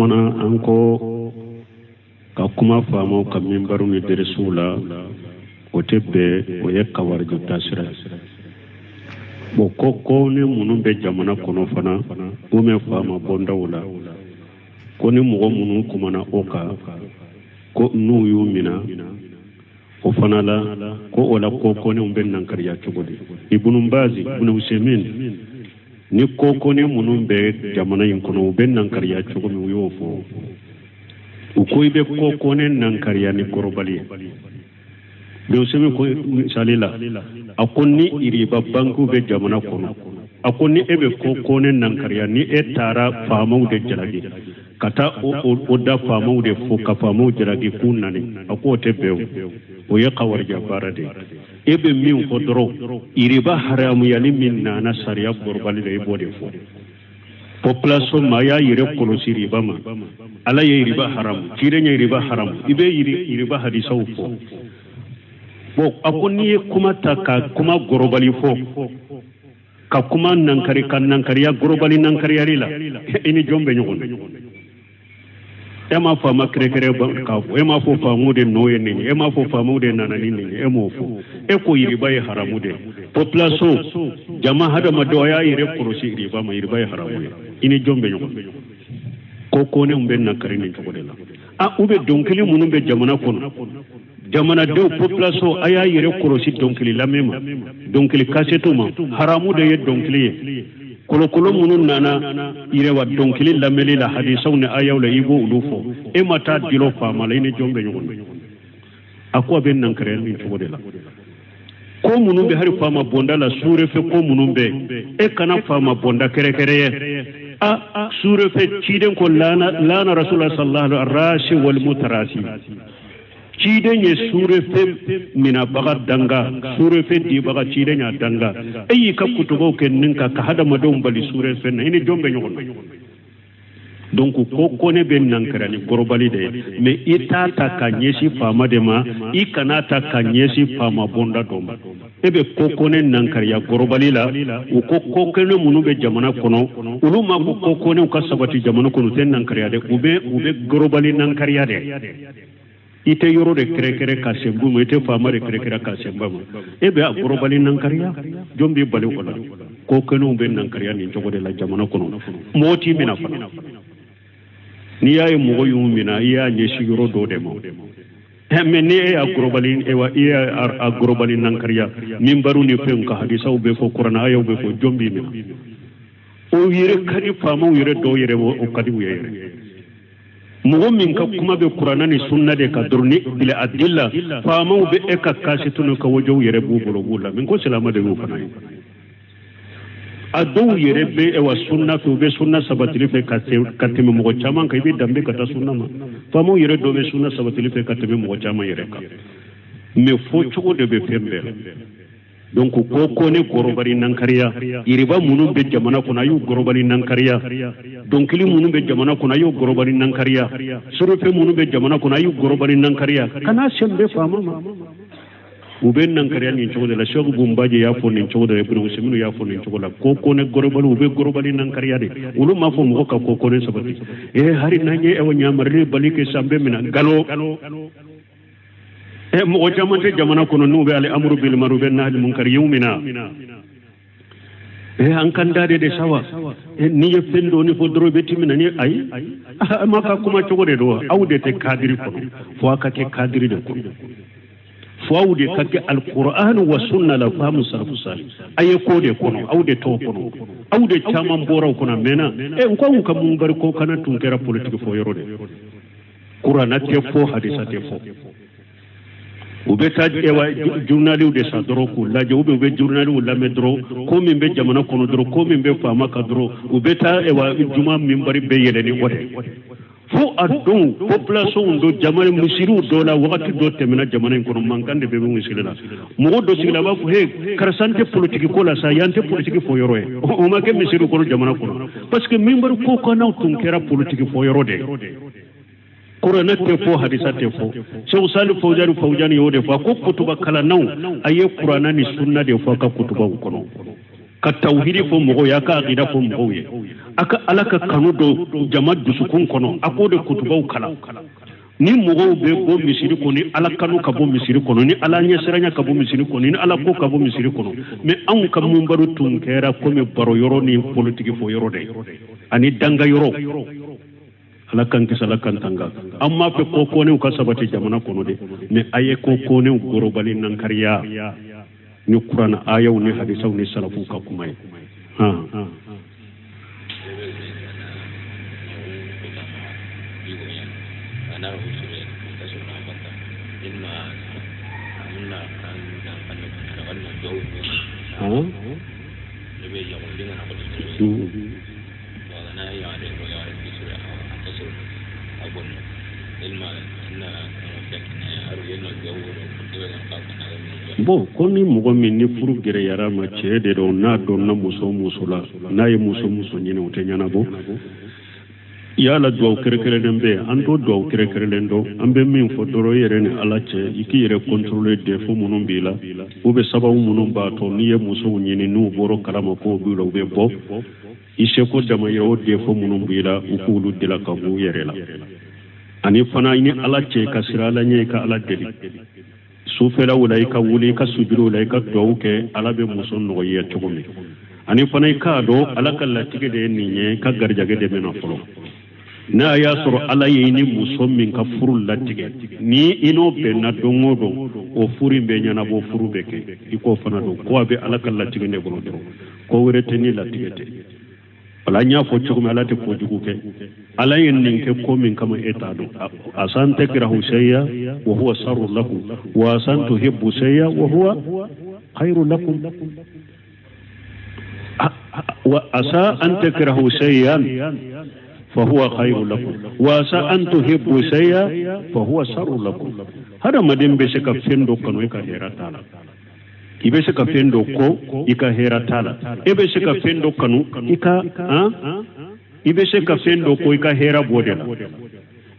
mana anko ka kuma famo ka mimbaru ni deresula o tebbe o yekka warju tasira bo ko ne munun be jamana kono fana o me fama bonda wala ko ni mo munun kuma na oka ko nu yumina o fana la ko ola ko ne umben nan kariya chugodi ibnu mbazi ibnu usaimin ni ko ne munun be jamana yin kono umben nan kariya chugodi yo fo uko ibe ko ne nan kariya ni korobali be usaimin ko salila akonni iri babban ku be jamana kono akonni ebe ko ne nan kariya ni e tara famu de jalagi kata o da famu de fo ka famu jalagi kunani ako tebbe o ya kawar jabara de ebe min ko doro iriba haramu yani min na sariya borbali de bode fo population ma ya yire kolo siriba ma ala ya iriba haram kire nya iriba haram ibe iriba hadisa fo bo akoni kuma taka kuma gorobali fo ka kuma nankari kan nankari ya gorobali nankari ya rila ini jombe nyogon ema fama krekere ka fo ema fo famude noye ni ema fo famude nanani ni emo fo e ko iriba ya haramude population jama hada madoya ire korosi iriba ma iriba ya haramude ini jombe nyogon ko ne umbe nankari ni jogodela a ube donkeli munumbe jamana kono jamana de population aya yere korosi donkeli lamema donkeli kasetuma haramu de ye donkeli kolo munun nana ire wa donkeli lameli la hadisaw ne ayaw la ibo ulufo e mata dilo fama la ine jombe nyon akwa ben nan kare ni tobode la ko munun be hari fama bonda la sure fe ko munun be e kana fama bonda kere a sure fe ciden ko lana rasulullah sallallahu alaihi rashi wal mutarasi ciden ye sure fe mina baga danga sure fe di baga ciden ya danga ayi ka kutubo ken ninka ka hada madon bali sure fe na ini jombe nyon donc ko ne ben nankarani gorobali de mais itata ka nyesi fama de ma ikanata ka nyesi fama bonda dom ebe ko ne nankariya gorobali la u ko ne munu be jamana kono ulu ma ko ne ka sabati jamana kono ten nankariya de ube gorobali nankariya de ite yoro de krekere ka sembu mo ite fama de krekere ka semba mo ebe a gorobali nankariya jombi bali ko ne ube nankariya ni jogo de la jamana kono moti mina fa ni yayi mogo yumina iya nyeshi yoro do de mo men ni e agrobali e wa iya agrobali nankariya min baru ni fen ka hadisa ube fo qur'ana ayo be fo jombi mi o yire kadi fama yire do yire o kadi yire mogo min ka kuma be qur'ana ni sunna de ka durni bil adilla fama ube e ka kasitunu ka wojo yire bu bolo min ko salama de go fanay adu yere be e wa sunna to be sunna sabatili fe katime mo chama ka bi dambe kata sunna ma famo yere do be sunna sabatili fe katime mo chama yere ka me fo chugo de be fembe donc ko ne gorobari nankariya iriba munu be jamana kuna yu gorobari nankariya donc li munu be jamana kuna yu gorobari nankariya surufe munu be jamana kuna yu gorobari nankariya kana sembe fama ma ube nankariya ni chogo de la shogu bumbaje ya fo ni chogo de ibnu seminu ya fo ni chogo la ko ne gorobali ube gorobali nankariya de ulu ma fo mo ko ne sabati e hari nanye e wonya marri balike sambe mina galo e mo jamante jamana kono nube ali amru bil ma'ruf wa nahy anil munkar yumina e an kan dade de sawa e ni ye fendo ni fo doro beti mina ni ay ma ka kuma chogo de do awde te kadiri kono fo ka ke kadiri de ko fawde kake alquran wa sunna la famu sarfu sali aye ko de kono awde to kono awde chaman boraw kono mena e ko ka mun bar ko kana tunkera politique fo yorode qur'an te fo hadisa te fo ube taj e wa journali de sa doro ko la ube journali wala me doro ko min be jamana kono doro ko min be fama ka doro ube ta e wa juma min bari be yele ni wote fo adon population do jamane musiru do la wakati do temena jamane ko mankande be musila mo do sigla ba ko he karsante politique ko la sa yante politique fo yoro e o ma ke musiru ko jamana ko parce que member ko ko na tun kera politique fo yoro de qur'ana te fo hadisa te fo so salu fawjani yode fo ko kutuba kala naw aye qur'ana ni sunna de fo ka kutuba ko no ka tawhidi fo mo ya ka aqida fo mo ye aka alaka kanu do jama dusukun kono akode kutubaw kala ni mogo be bo misiri ko ni ala kanu ka bo misiri kono ni ala nyesranya ka bo misiri kono ni ala ko ka bo misiri kono mais an kam mun baru tun kera ko me baro yoro ni politique fo yoro de ani danga yoro ala kan kisala kan tanga amma fe ko ne ka sabati jamana kono de mais aye ko ne goro bali nan kariya ni qur'an ayaw ni hadisaw ni salafu ka kumay ha bon koni mogo min ni furu gere yara ma ce de do na do na muso la na ye muso nyine o te nyana bo yala do kere den be an do kere den do an be min fo doro yere ni ala ce iki yere contrôler de fo munun bila o be sababu munun ba to ni ye muso nyine nu boro kalama ko bi lo be bo ise ko dama yo de fo munun bila u ko lu dila ka bu yere la ani fana ni ala ce ka sirala nye ka ala deli sufela wulai ka wuli ka sujudu wulai ka do ke ala be muso no ye cogomi ani fana ka do ala ka latige de ni nye ka garjage de mena folo na ya soro ala ye ni muso min ka furu latige ni ino be na dongo do o furi be nyana bo furu be ke iko fana do ko be ala ka latige ne bono do ko werete ni latige te ala nya fo cogomi ala te ko jugu ke ala yen nin ke ko min kama eta do asan takrahu shay'a wa huwa sarru lakum wa asan tuhibbu shay'a wa huwa khairu lakum wa asa an takrahu shay'an fa huwa khairu lakum wa asa an tuhibbu shay'a fa huwa sarru lakum hada madin be shaka fendo kanu ka hera tala ibe shaka fendo ko ika hera tala ebe shaka fendo kanu ika ibe shaka fendo ko ika hera bodela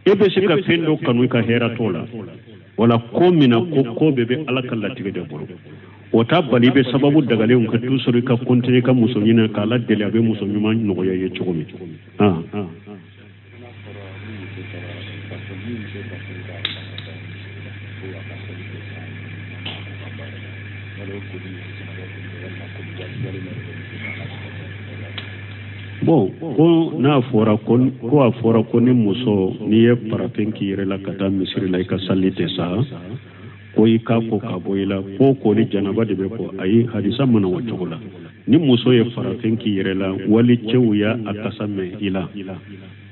ebe shaka fendo kanu ika hera tola wala ko mina ko bebe alakalla tige de boro wata bali be sababu daga le ka tusuri ka kontine ka musonyina ka la dele abe musonyima no ye chokomi bon ko na fora ko a fora ko ni muso ni ye parafenki yere la kata misiri la ka salite sa ko i ka ko ka boyila ko ni janaba de be ko ayi hadisa mana wachola ni muso ye parafenki yere la wali cewuya akasame ila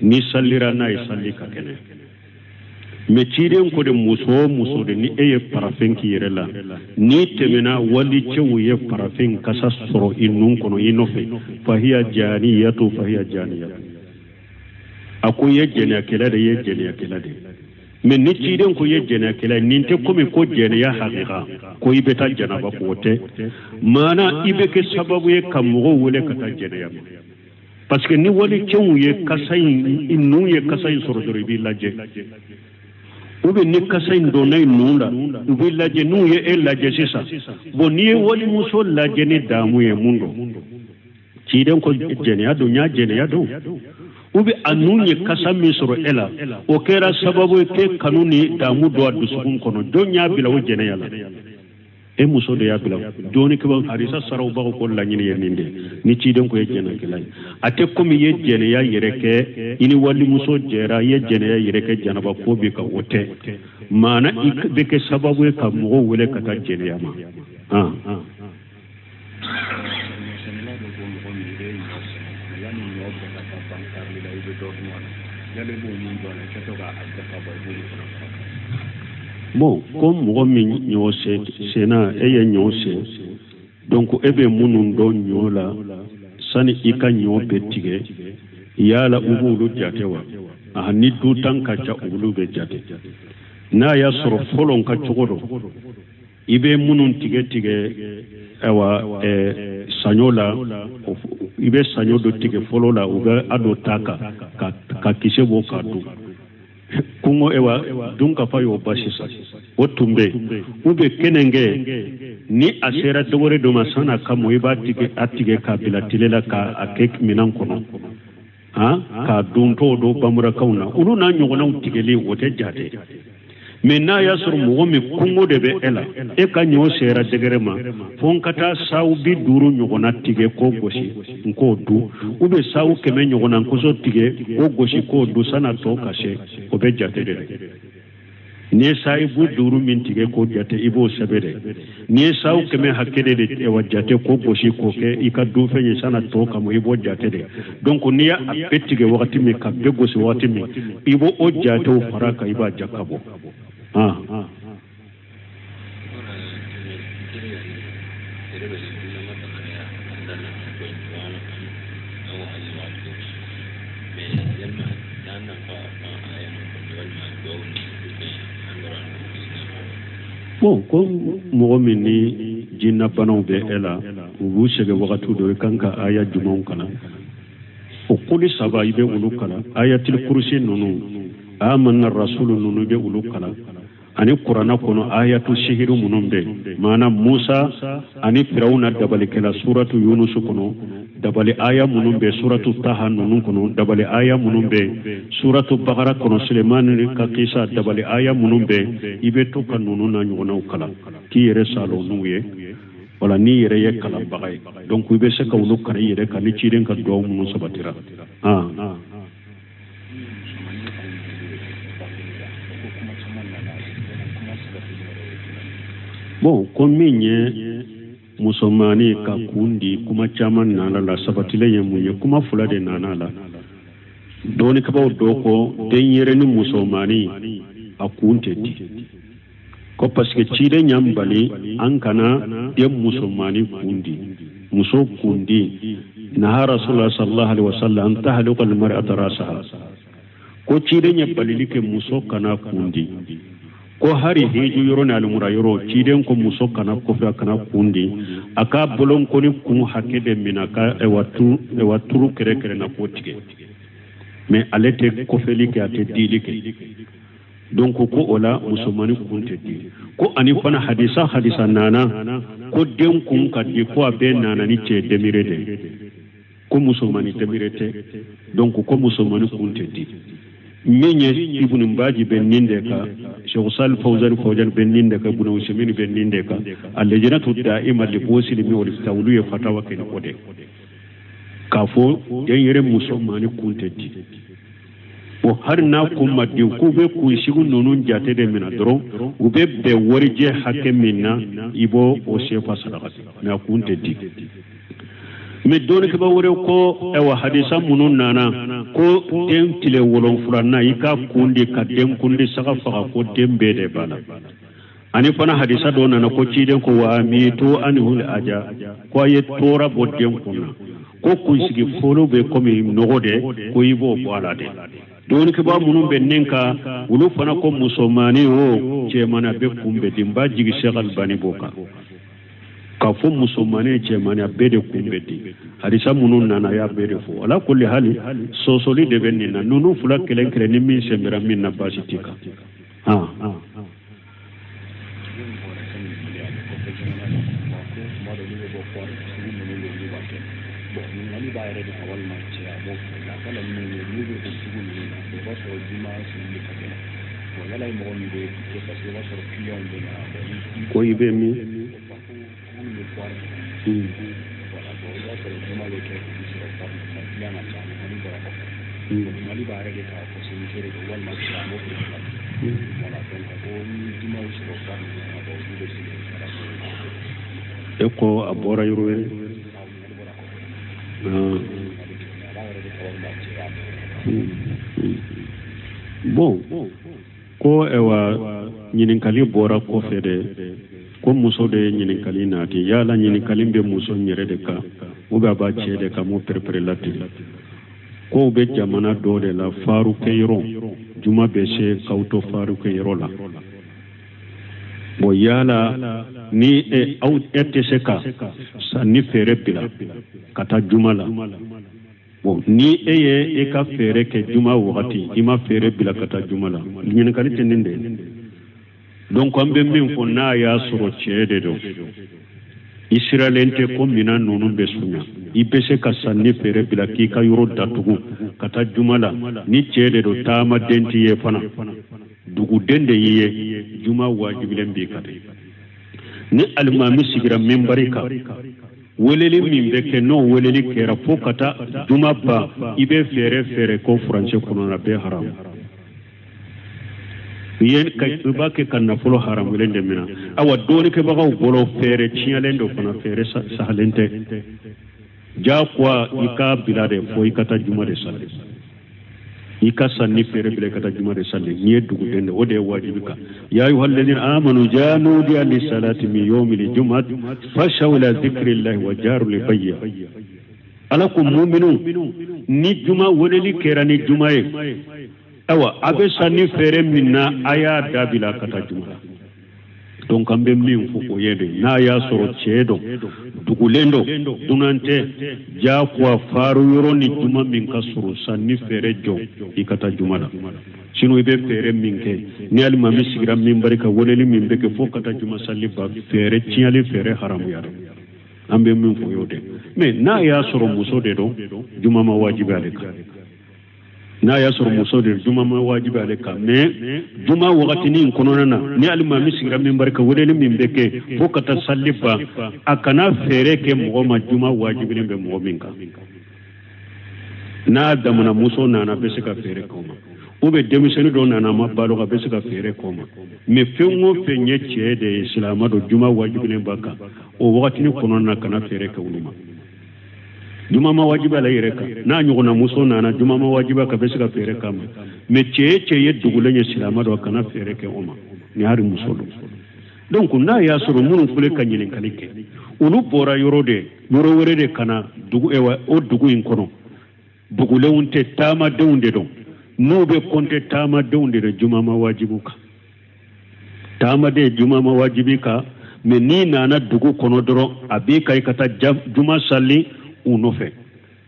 ni sallira na salli ka kene me ciiden ko de muso de ni eye parafenki yere la ni temena wali cewuye parafen kasa soro innun kono inofe fahiya janiyatu ako ye jene akela de me ni ciiden ko ye jene akela nin te komi ko jene ya haqiqa ko ibeta janaba ko te mana ibeke sababu ye kamugo wole kata jene ya parce que ni wali cewuye kasayin innun ye kasayin soro dori bi laje ube ni kasayin donay nunda ube laje nuye e laje sisa bo ni wali muso laje ni damu ye mundo ciden ko jene ya do nya jene ya do ube anunye kasa misoro ela o kera sababu ke kanuni damu do adusukun kono do nya bila o jene ya la e muso de ya bila doni ke ban harisa saraw ba ko la nyini yeninde ni ciden ko ye jene kelay ate komi ye jene ya yereke ini wali muso jera ye jene ya yereke janaba ko bi ka wote mana be ke sababu ka mo wele kata jene ya ma bon comme mo min nyose sena eye nyose donc ebe munun do nyola sani ika nyobe tige yala ubulu jatewa ahani dutan kacha ubulu be jate na ya soro folon ka chogodo ibe munun tige ewa sanyola ibe sanyodo tige folola uga ado taka ka kisebo kadu kungo ewa dunka fayo bashisa otumbe ube kenenge ni asera dogore do masana kamo iba atige kabila tilela ka akek minan kono ka dun to do bamura kauna ulu na nyogona utigeli wote jate mais na ya sur mo mi kungo de be ela e ka nyo sera degerema fon kata saw bi duru nyogona tige ko goshi ko du ube saw keme nyogona ko so tige ko goshi ko du sana to kashe ko be jate de ni sai bu duru min tige ko jate ibo sabede ni saw keme hakkede de e wajate ko goshi ko ke ika du fenye sana to kamo ibo jate de donc ni ya apetige wakati mi ka be goshi wakati mi ibo o jate o faraka iba jakabo bon comme mɔgɔ min ni jinna banaw bɛ e la u b'u sɛgɛ wagati dɔ i kan ka aya jumanw kalan o kuli saba i bɛ olu kalan ayatil kursi ninnu amanna rasulu ninnu i bɛ olu kalan ani kurana kɔnɔ ayatu sihiru minnu bɛ maana musa ani firawuna dabalikɛla suratu yunus kɔnɔ dabali aya minnu bɛ suratu taha ninnu kɔnɔ dabali aya minnu bɛ suratu bakara kɔnɔ sulemani ka kisa dabali aya minnu bɛ i bɛ to ka ninnu na ɲɔgɔnnaw kalan k'i yɛrɛ salo n'u ye wala n'i yɛrɛ ye kalanbaga ye donc i bɛ se ka olu kari i yɛrɛ kan ni ciden ka duwawu minnu sabatira bon ko min ye musomani ka kundi kuma caman nana la sabatile ye mun ye kuma fula de nana la doni kabaw do ko den yere ni musomani a kunte di ko parce que cide nyambali an kana den musomani kundi muso kundi na rasulullah sallallahu alaihi wasallam an tahluqa al mar'ata rasaha ko cide nyambali like muso kana kundi ko hari heju yoro na almura yoro ciden ko muso kana ko fa kana kundi aka bolon ko ni kun hakede minaka e waturu kere kere na potige mais alete ko feli ke ate dilike donc ko ola musomani kunte di ko ani fana hadisa nana ko den kun ka di ko abe nana ni ce demirede ko musomani demirete donc ko musomani kunte di minye ibn mbaji ben ninde ka Sheikh Sal Fawzan ben ninde ka ibn Usaymin ben ninde ka al-lajnatu da'ima li muslimi wal tawliya fatawa ken kode ka fo den yere musulmani kunteti o har na kuma di ko be ku shigu nonun jate de mina doro u be warje hakke minna ibo o shefa sadaqati na kunteti me doni ke ba wore ko e wa hadisa munun nana ko den tile wolon furanna ika kundi ka den kundi saka faka ko den bede bala ani fana hadisa do nana ko ciden ko wa mi to anhul aja ko ye tora bo den kunna ko kunsigi folo be komi nogode ko yibo bala de doni ke ba munun be nenka wulu fana ko musomani o ce mana be kumbe dimba jigi Sheikh Albani boka ka fo musomane cemane bede kumbedi hadisa munun nana ya bede fo ala kulli hali sosoli de benina nunu fula kelen kelen ni min sembera min na basitika ko ibe mi eko abora yurwe bon ko ewa nyininkali bora ko fede ko muso de nyininkali naati yala nyininkali be muso nyere de ka uga ba che de ka mo prepare lati ko be jamana do de la faru kayro juma be she kauto faru kayro la bo yala ni e au ette ka sa ni fere bila kata juma la bon ni eye e ka fere ke juma wakati ima fere bila kata juma la nyininkali teninde donc ambe min fo na ya soro cede do israelente ko mina nunu be sunya ibese ka sanni fere bila ki ka yoro datugu kata jumala ni cede do tama denti ye fana dugu dende ye juma wajibilen bi kata ni almami sigira membarika weleli min be ke no weleli kera fo kata juma ba ibe fere ko france kono na be haram yen kay ba ke kan na fulo haram welen de mina awa doni ke bagaw bolo fere cialen do kono fere sahalente ja kwa ika bilade fo ikata juma de sale ika sanni fere bile kata juma de sale ni dugu dende o de wajibika ya ayyuhal ladina amanu janu bi salati min yawmil jum'at fashaw ila dhikrillahi wa jaru li bayya alakum mu'minun ni juma weleli kera ni juma e awa abe sanni fere minna aya dabila kata juma donc kambe min fu ko yede na ya soro cedo dugulendo dunante ja kwa faru yoro ni juma min kasuru sanni fere jo ikata juma da sinu ibe fere min ke ni alima mi sigira min barika woleli min be ke fo kata juma salli ba fere ciali fere haram ya ambe min fu yode mais na ya soro muso de do juma ma wajibi aleka na ya soro muso de juma ma wajibi aleka mais juma wakati ni kono na ni alima mi sigira min barika woleli min be ke fo kata salli ba akana fere ke mo ma juma wajibi be mo min ka na damuna muso nana be se ka fere koma ube demiseni do nana ma balo ka be se ka fere koma mais fengo fenye cede islam do juma wajibi ne baka o wakati ni kono na kana fere ka uluma juma ma wajiba la yereka na nyuguna muso nana juma ma wajiba ka be se ka fere kama mais cece ye dugulenye islam do kana fere ke oma ni hari muso do donc na ya soro munu fule kanyilin kalike ulu bora yoro wore de kana dugu ewa o dugu in kono dugule unte tama deunde don nube konte tama deunde de juma ma wajibuka tama de juma ma wajibika me ni nana dugu kono doro abika ikata juma salli unofe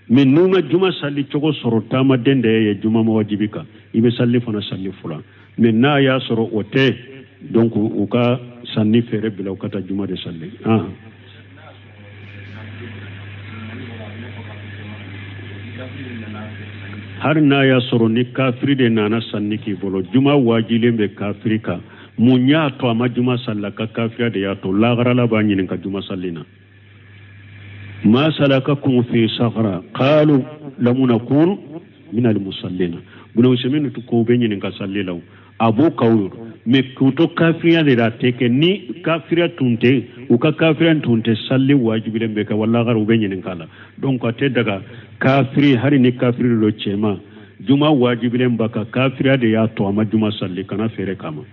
me numa juma salli chogo soro tama dende ye juma ma wajibika ibe salli fana salli fula me na ya soro ote donc uka sanni fere bila ukata juma de salli har na ya soro ni kafiri de nana sanni ki bolo juma wajilen be kafiri ka munya to ama juma sallaka kafira de ya to lagara la banyin ka juma sallina ma salakakum fi safara qalu lam nakun min al musallina buna usemenu to ko be nyin ka sallilaw abu kawur me kuto kafira de da teke ni kafira tunte uka kafira tunte salli wajibilen be ka wallahi ube nyin kala donc ate daga kafiri hari ni kafiri lo chema juma wajibilen baka kafira de ya to ama juma salli kana fere kama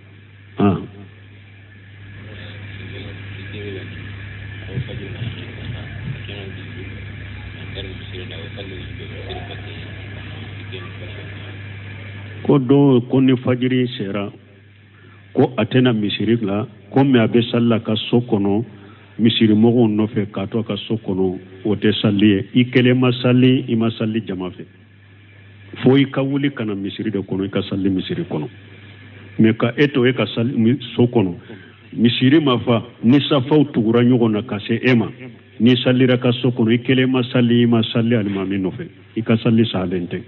ko do ko ni fajiri sera ko atena misirik la ko me abe salla ka sokono misiri mogo no fe ka to ka sokono o te salli ikele masalli imasalli jamafe fo ikawuli kana misiri de kono ka salli misiri kono me ka eto e ka salli sokono misiri mafa ni safa tugura nyogo na ka se ema ni sallira ka sokono ikele masalli imasalli almami no fe ika salli salente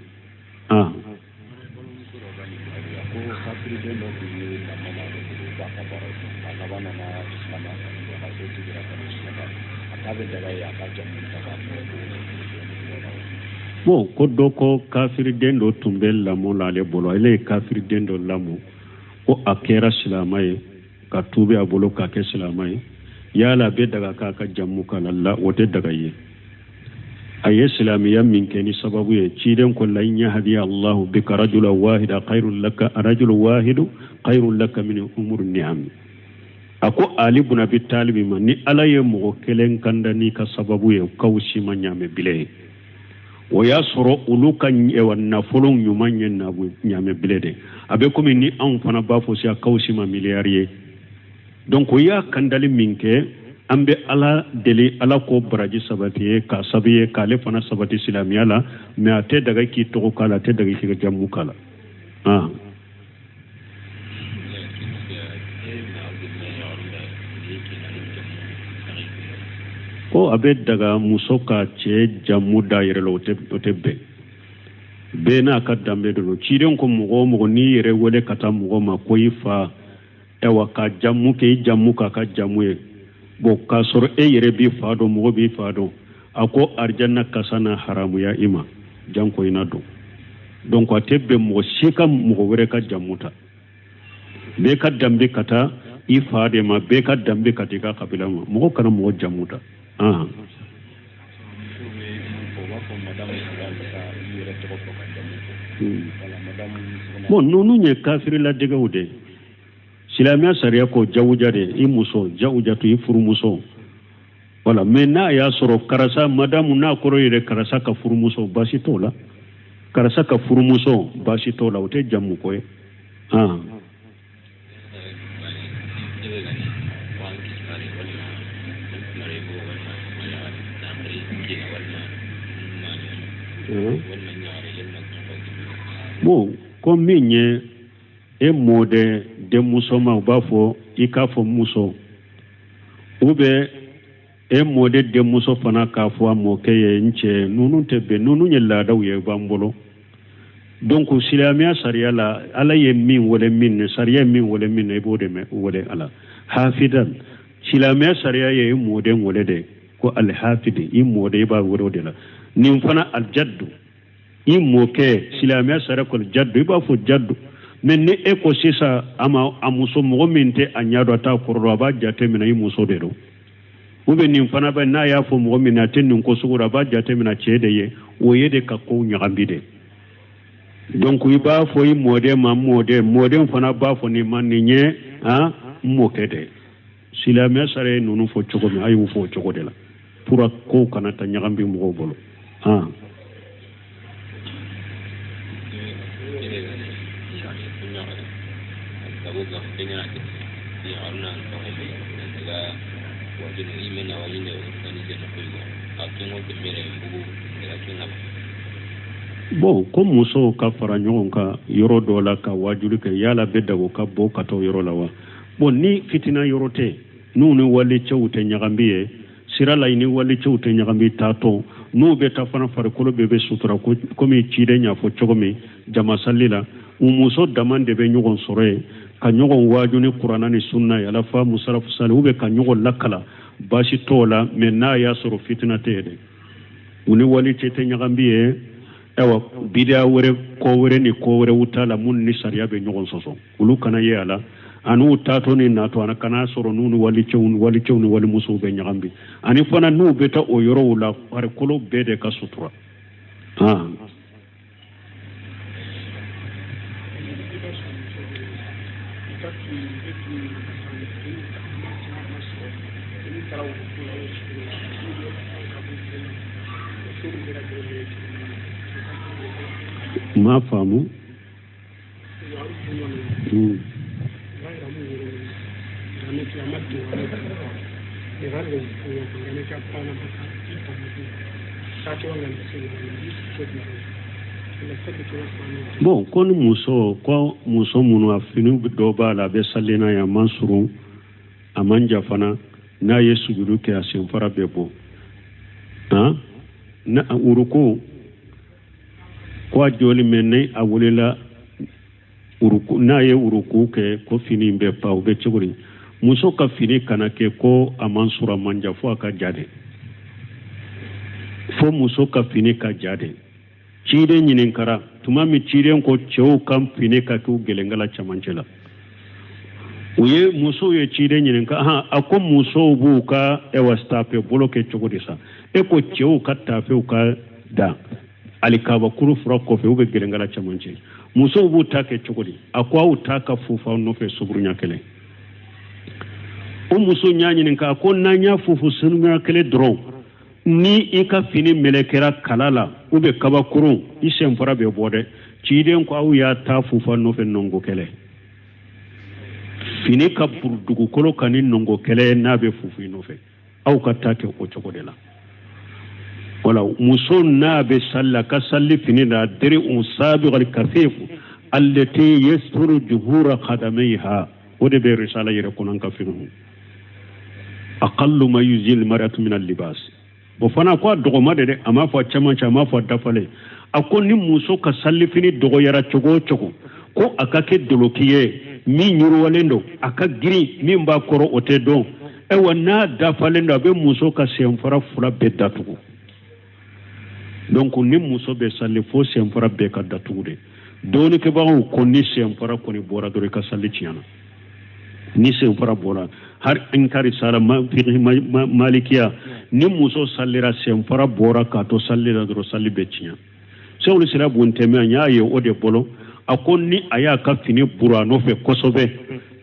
bon ko doko kafiri dendo tumbel lamo lale bolo ile kafiri dendo lamo o akera silamaye ka tube abolo ka ke silamaye yala be daga ka jammu kan Allah wote daga ye ayi islamiya min keni sababu ye ciden ko la in yahdi Allah bika rajulan wahida khairul laka rajulun wahidu khairul laka min umur ni'am ako ali ibn abi talib man ni ala ye mo kelen kandani ka sababu ye kawsi ma nyame bile o ya soro ulukan e wanna folon nyumanye na bu nyame bile de abe ko ni an fana ba fo sia kawsi ma miliyariye donc o ya kandali minke ambe ala deli ala ko baraji sabati ka sabiye ka le fana sabati islamiya la me ate daga ki to kala te daga ki jammu kala ko abe daga muso ka cɛ jamu da yɛrɛ la o tɛ bɛn bɛɛ n'a ka danbe de don ciden ko mɔgɔ o mɔgɔ n'i yɛrɛ wele ka taa mɔgɔ ma ko i fa ka jamu kɛ i jamu k'a ka jamu ye bon k'a sɔrɔ e yɛrɛ b'i fa dɔn mɔgɔ b'i fa dɔn a ko arijanna kasa na haramuya i ma janko ina don donc a tɛ bɛn mɔgɔ si ka mɔgɔ wɛrɛ ka jamu ta bɛɛ ka danbe ka taa i fa de ma bɛɛ ka danbe ka taa i ka kabila ma mɔgɔ kana mɔgɔ jamu ta bon ninnu ye kafiri ladɛgɛw de silamɛya sariya ko jawuja de i muso jawujatu i furumuso voilà mais n'a y'a sɔrɔ karisa madamu n'a kɔrɔ yɛrɛ karisa ka furumuso baasi t'o la karisa ka furumuso baasi t'o la o tɛ jamu ko ye bon ko min ye e mɔden denmuso ma u b'a fɔ i k'a fɔ muso ou bien e mɔden denmuso fana k'a fɔ a mɔkɛ ye n cɛ ninnu tɛ bɛn ninnu ye laadaw ye b'an bolo donc silamɛya sariya la ala ye min wele min na sariya ye min wele min na i b'o de wele ala hafidan silamɛya sariya ye i mɔden wele de ko alhafidi i mɔden i b'a wele o de la nin fana aljaddu i mɔkɛ silamɛya sariya ko jaddu i b'a fɔ jaddu mais ni e ko sisan a muso mɔgɔ min tɛ a ɲɛdɔn a t'a kɔrɔ dɔn a b'a jate minɛ i muso de don ou bien nin fana bɛ n'a y'a fɔ mɔgɔ min na a tɛ nin ko sugu la a b'a jate minɛ cɛ de ye o ye de ka kow ɲagami de donc i b'a fɔ i mɔden ma mɔden fana b'a fɔ nin ma nin ye n mɔkɛ de silamɛya sariya ye ninnu fɔ cogo min a y'u fɔ o cogo de la pour kow kana ta ɲagami mɔgɔw bolo bon ko muso ka fara ɲɔgɔn kan yɔrɔ dɔ la ka wajuli kɛ yala bɛ dago ka bɔ ka taa yɔrɔ la wa bon ni fitina yɔrɔ tɛ n'u ni wali cɛw tɛ ɲagami ye sira la ni wali cɛw tɛ ɲagami taatɔ n'u bɛ taa fana farikolo bɛɛ bɛ sutura komi ciden y'a fɔ cogo min jamasali la u muso dama de bɛ ɲɔgɔn sɔrɔ yen ka ɲɔgɔn waaju ni kuranna ni sunna ye ala fa musarafu sali u bɛ ka ɲɔgɔn lakala baasi t'o la mais n'a y'a sɔrɔ fitina tɛ yen dɛ u ni wali cɛ tɛ ɲagami ye bidiya wɛrɛ kɔ wɛrɛ ni kɔ wɛrɛw t'a la mun ni sariya bɛ ɲɔgɔn sɔsɔ olu kana ye a la ani taatɔ ni natɔ ana kana sɔrɔ n'u ni walicɛw ni walimusow bɛ ɲagami ani fana n'u bɛ taa o yɔrɔw la farikolo bɛɛ de ka sutura ma faamu bon ko ni muso minnu a fini dɔ b'a la a bɛ sali n'a ye a man surun a man ja fana n'a ye sujudu kɛ a senfara bɛ bɔ na uruko ko a jɔli mɛ ne a welela uruku n'a ye uruku kɛ ko fini bɛ pa o bɛ cogo di muso ka fini kana kɛ ko a man sura man ja fo a ka ja de fo muso ka fini ka ja de ciden ɲininkara tuma min ciden ko cɛw ka fini ka k'u gɛlɛnkala camancɛ la u ye musow ye ciden ɲininka a ko musow b'u ka tafe bolo kɛ cogo di sa e ko cɛw ka tafew ka da alikabakuru fura kɔfɛ u bɛ gɛlɛnkala camancɛ musow b'u ta kɛ cogo di a ko aw ta ka fufaw nɔfɛ suburunya kelen o muso y'a ɲininka a ko n'an y'a fufu suburunya kelen dɔrɔn ni i ka fini mɛlɛkɛra kala la u bɛ kabakuru i senfara bɛ bɔ dɛ ciden ko aw y'a ta fufa nɔfɛ nɔngo kɛlɛ fini ka buru dugukolo kan ni nɔngo kɛlɛ n'a bɛ fufu i nɔfɛ aw ka ta kɛ o cogo de la wala muso n'a bɛ sali la ka sali fini la deri sabiqal kafif allati yasturu juhura qadamayha o de bɛ risala yɛrɛ kɔnɔ ka fini aqallu ma yuzil mar'atu min al-libas bo fana ko dogoma de ama fo chama chama fo dafale akoni muso ka sallifini dogo yara chogo chogo ko akake dolokiye mi nyuru walendo aka giri min ba koro ote don e wana dafale ndo be muso ka semfara fura be datugo donc ni muso be sallifo semfara be ka datugo de doni ke ba ko ni semfara ko ni bora do ka salli ciana ni semfara bora har inkari sala malikiya ni muso sallira semfara bora ka to sallira do salli be ciana sewlu sira bunteme anya ye ode bolo akonni aya ka fini burano fe kosobe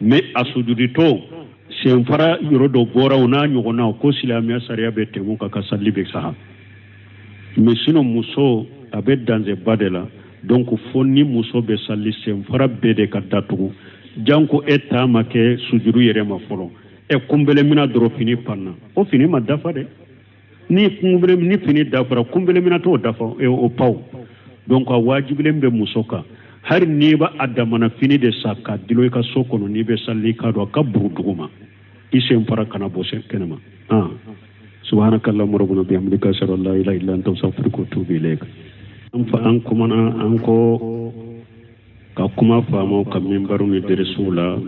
me asududito semfara yoro do bora una nyogona ko silamiya sariya be temu ka salli be saha mais sinon muso abe danze badela donc fonni muso be salli semfara be de ka datugu janko eta make sujuru yere ma folo e kumbele mina dro fini panna o fini ma dafa de ni kumbele ni fini dafa kumbele mina to dafa e o paw donc a wajibile be musoka har ni ba adamana fini de saka dilo ka sokono ni be salli ka do ka buruduma isem para kana bose kenema subhanakallahumma rabbuna bihamdika ashhadu an la ilaha illa anta astaghfiruka wa atubu ilayk an kuma an ko ka kuma famo kam min baru ni de resula